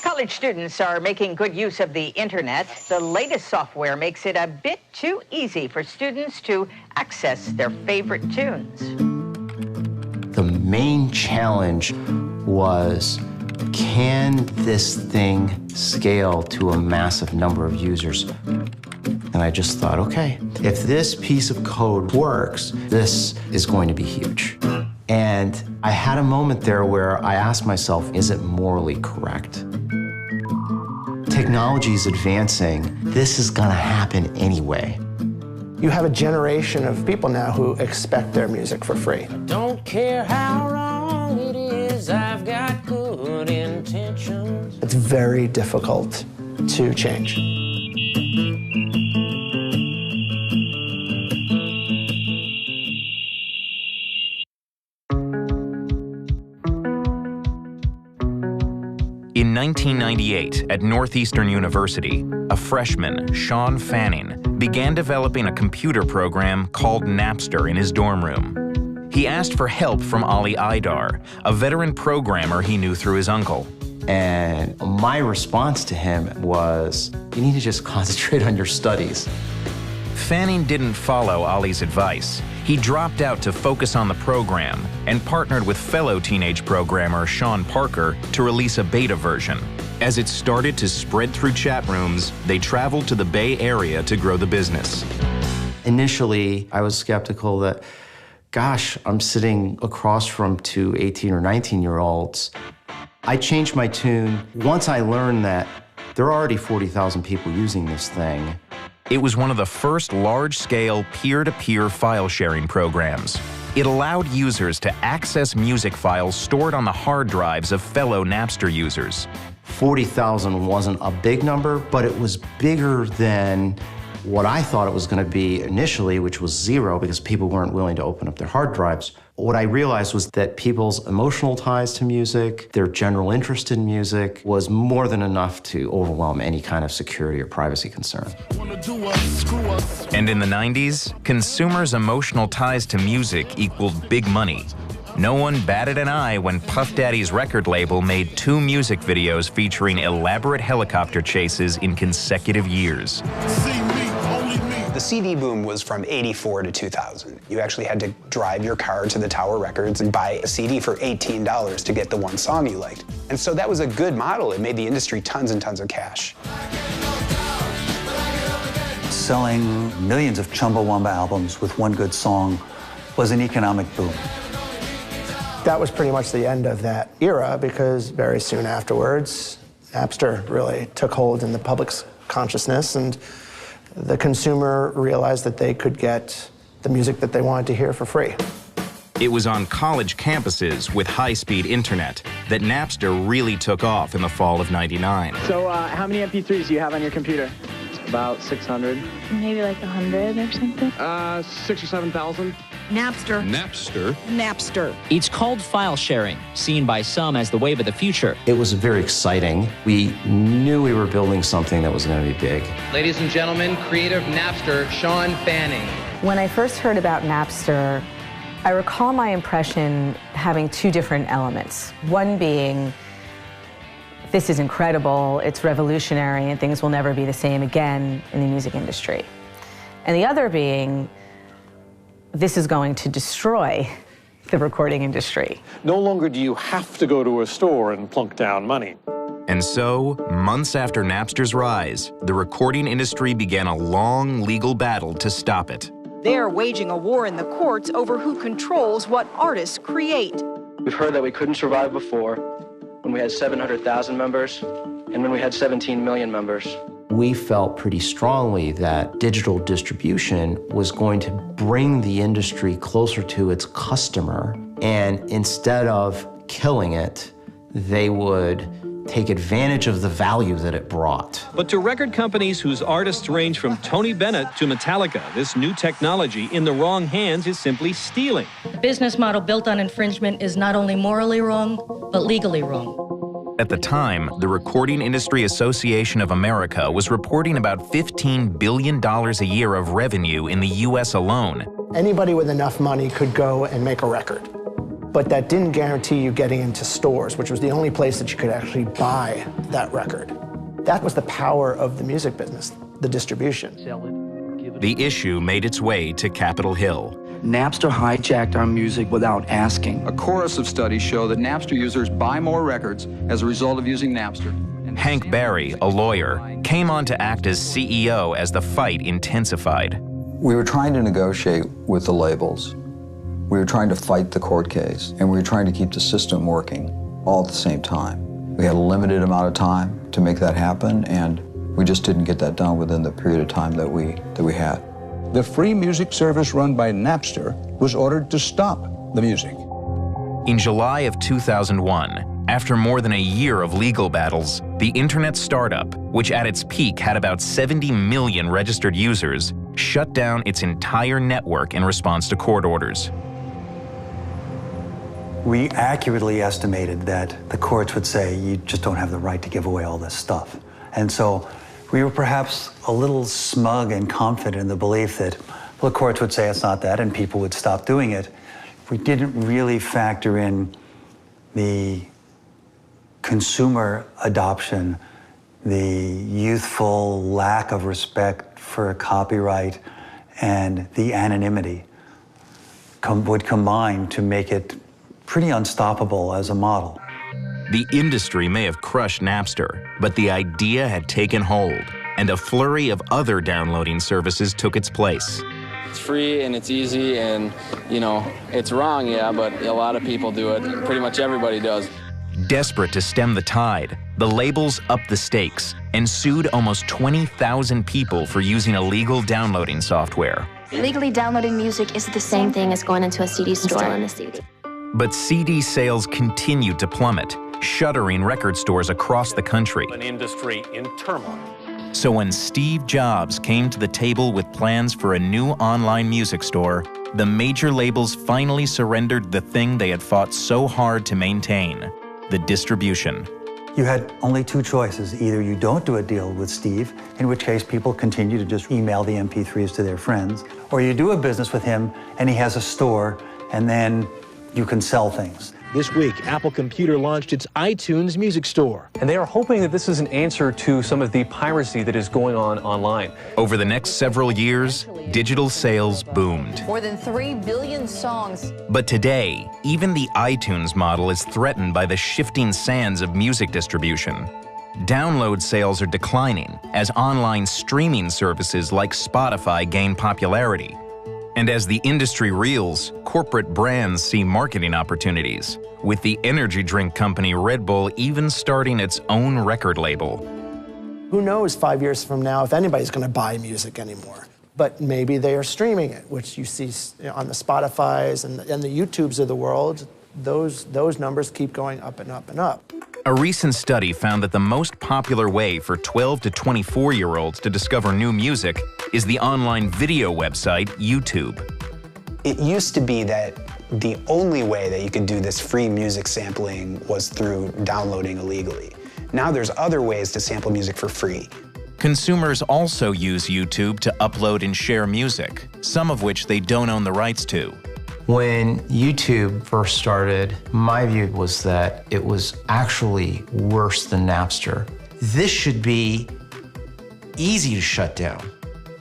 College students are making good use of the internet. The latest software makes it a bit too easy for students to access their favorite tunes. The main challenge was, can this thing scale to a massive number of users? And I just thought, okay, if this piece of code works, this is going to be huge. And I had a moment there where I asked myself, is it morally correct? Technology is advancing. This is gonna happen anyway. You have a generation of people now who expect their music for free. I don't care how wrong it is, I've got good intentions. It's very difficult to change. In 1998, at Northeastern University, a freshman, Sean Fanning, began developing a computer program called Napster in his dorm room. He asked for help from Ali Idar, a veteran programmer he knew through his uncle. And my response to him was, you need to just concentrate on your studies. Fanning didn't follow Ali's advice. He dropped out to focus on the program and partnered with fellow teenage programmer Sean Parker to release a beta version. As it started to spread through chat rooms, they traveled to the Bay Area to grow the business. Initially, I was skeptical that, gosh, I'm sitting across from two 18 or 19-year-olds. I changed my tune. Once I learned that there are already 40,000 people using this thing. It was one of the first large-scale peer-to-peer file-sharing programs. It allowed users to access music files stored on the hard drives of fellow Napster users. 40,000 wasn't a big number, but it was bigger than what I thought it was going to be initially, which was 0, because people weren't willing to open up their hard drives. What I realized was that people's emotional ties to music, their general interest in music, was more than enough to overwhelm any kind of security or privacy concern. And in the 90s, consumers' emotional ties to music equaled big money. No one batted an eye when Puff Daddy's record label made 2 music videos featuring elaborate helicopter chases in consecutive years. The CD boom was from '84 to 2000. You actually had to drive your car to the Tower Records and buy a CD for $18 to get the one song you liked. And so that was a good model. It made the industry tons and tons of cash. Selling millions of Chumbawamba albums with one good song was an economic boom. That was pretty much the end of that era, because very soon afterwards, Napster really took hold in the public's consciousness, and the consumer realized that they could get the music that they wanted to hear for free. It was on college campuses with high-speed internet that Napster really took off in the fall of '99. So how many MP3s do you have on your computer? About 600. Maybe like 100 or something. 6,000 or 7,000. Napster. Napster. Napster. It's called file sharing, seen by some as the wave of the future. It was very exciting. We knew we were building something that was going to be big. Ladies and gentlemen, creator of Napster, Sean Fanning. When I first heard about Napster, I recall my impression having 2 different elements. One being, this is incredible, it's revolutionary, and things will never be the same again in the music industry. And the other being, this is going to destroy the recording industry. No longer do you have to go to a store and plunk down money. And so, months after Napster's rise, the recording industry began a long legal battle to stop it. They're waging a war in the courts over who controls what artists create. We've heard that we couldn't survive before, when we had 700,000 members, and when we had 17 million members. We felt pretty strongly that digital distribution was going to bring the industry closer to its customer, and instead of killing it, they would take advantage of the value that it brought. But to record companies whose artists range from Tony Bennett to Metallica, this new technology in the wrong hands is simply stealing. A business model built on infringement is not only morally wrong, but legally wrong. At the time, the Recording Industry Association of America was reporting about $15 billion a year of revenue in the U.S. alone. Anybody with enough money could go and make a record. but that didn't guarantee you getting into stores, which was the only place that you could actually buy that record. That was the power of the music business, the distribution. The issue made its way to Capitol Hill. Napster hijacked our music without asking. A chorus of studies show that Napster users buy more records as a result of using Napster. Hank Barry, a lawyer, came on to act as CEO as the fight intensified. We were trying to negotiate with the labels. We were trying to fight the court case, and we were trying to keep the system working all at the same time. We had a limited amount of time to make that happen, and we just didn't get that done within the period of time that we had. The free music service run by Napster was ordered to stop the music. In July of 2001, after more than a year of legal battles, the internet startup, which at its peak had about 70 million registered users, shut down its entire network in response to court orders. We accurately estimated that the courts would say, you just don't have the right to give away all this stuff. And so we were perhaps a little smug and confident in the belief that, well, the courts would say it's not that and people would stop doing it. We didn't really factor in the consumer adoption, the youthful lack of respect for copyright, and the anonymity would combine to make it pretty unstoppable as a model. The industry may have crushed Napster, but the idea had taken hold, and a flurry of other downloading services took its place. It's free and it's easy and, you know, it's wrong, yeah, but a lot of people do it. Pretty much everybody does. Desperate to stem the tide, the labels upped the stakes and sued almost 20,000 people for using illegal downloading software. Legally downloading music is the same thing as going into a CD store. Still in a CD. But CD sales continued to plummet, shuttering record stores across the country. An industry in turmoil. So when Steve Jobs came to the table with plans for a new online music store, the major labels finally surrendered the thing they had fought so hard to maintain, the distribution. You had only two choices. Either you don't do a deal with Steve, in which case people continue to just email the MP3s to their friends, or you do a business with him and he has a store, and then you can sell things. This week, Apple Computer launched its iTunes music store. And they are hoping that this is an answer to some of the piracy that is going on online. Over the next several years, digital sales boomed. More than 3 billion songs. But today, even the iTunes model is threatened by the shifting sands of music distribution. Download sales are declining as online streaming services like Spotify gain popularity. And as the industry reels, corporate brands see marketing opportunities, with the energy drink company Red Bull even starting its own record label. Who knows 5 years from now if anybody's going to buy music anymore? But maybe they are streaming it, which you see on the Spotifys and the YouTubes of the world. Those numbers keep going up and up and up. A recent study found that the most popular way for 12 to 24-year-olds to discover new music is the online video website YouTube. It used to be that the only way that you could do this free music sampling was through downloading illegally. Now there's other ways to sample music for free. Consumers also use YouTube to upload and share music, some of which they don't own the rights to. When YouTube first started, my view was that it was actually worse than Napster. This should be easy to shut down.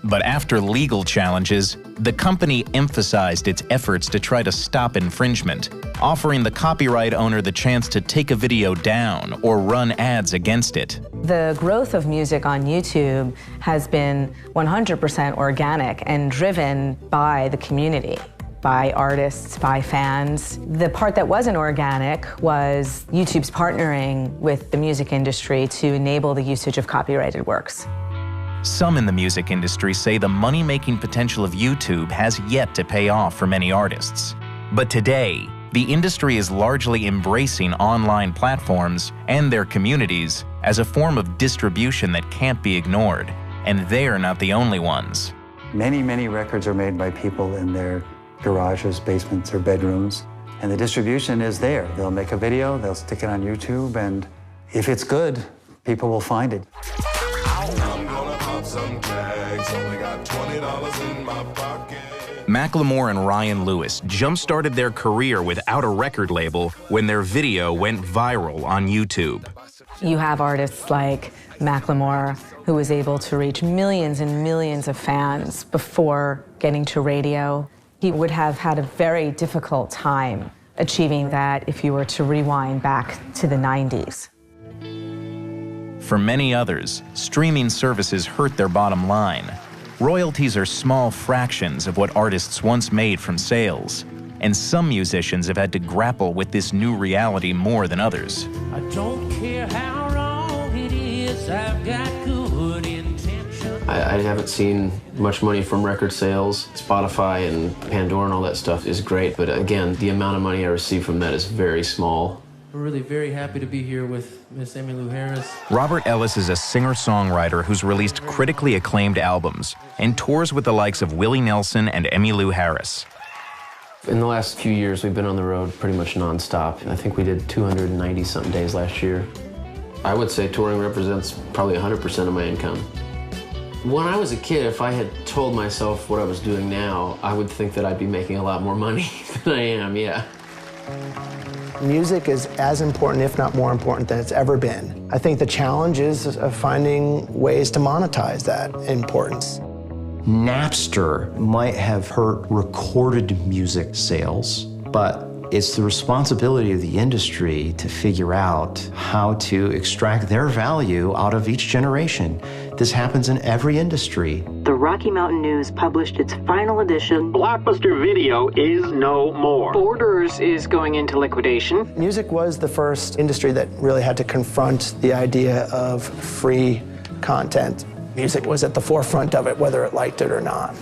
But after legal challenges, the company emphasized its efforts to try to stop infringement, offering the copyright owner the chance to take a video down or run ads against it. The growth of music on YouTube has been 100% organic and driven by the community, by artists, by fans. The part that wasn't organic was YouTube's partnering with the music industry to enable the usage of copyrighted works. Some in the music industry say the money-making potential of YouTube has yet to pay off for many artists. But today, the industry is largely embracing online platforms and their communities as a form of distribution that can't be ignored, and they're not the only ones. Many, many records are made by people in their garages, basements, or bedrooms, and the distribution is there. They'll make a video, they'll stick it on YouTube, and if it's good, people will find it. I'm gonna pop some tags, only got $20 in my pocket. Macklemore and Ryan Lewis jump-started their career without a record label when their video went viral on YouTube. You have artists like Macklemore, who was able to reach millions and millions of fans before getting to radio. He would have had a very difficult time achieving that if you were to rewind back to the 90s. For many others, streaming services hurt their bottom line. Royalties are small fractions of what artists once made from sales, and some musicians have had to grapple with this new reality more than others. I don't care how wrong it is, I've got good intention. I haven't seen much money from record sales. Spotify and Pandora and all that stuff is great, but again, the amount of money I receive from that is very small. We're really very happy to be here with Miss Emmylou Harris. Robert Ellis is a singer-songwriter who's released critically acclaimed albums and tours with the likes of Willie Nelson and Emmylou Harris. In the last few years, we've been on the road pretty much nonstop. I think we did 290-something days last year. I would say touring represents probably 100% of my income. When I was a kid, if I had told myself what I was doing now, I would think that I'd be making a lot more money than I am, yeah. Music is as important, if not more important, than it's ever been. I think the challenge is finding ways to monetize that importance. Napster might have hurt recorded music sales, but it's the responsibility of the industry to figure out how to extract their value out of each generation. This happens in every industry. The Rocky Mountain News published its final edition. Blockbuster Video is no more. Borders is going into liquidation. Music was the first industry that really had to confront the idea of free content. Music was at the forefront of it, whether it liked it or not.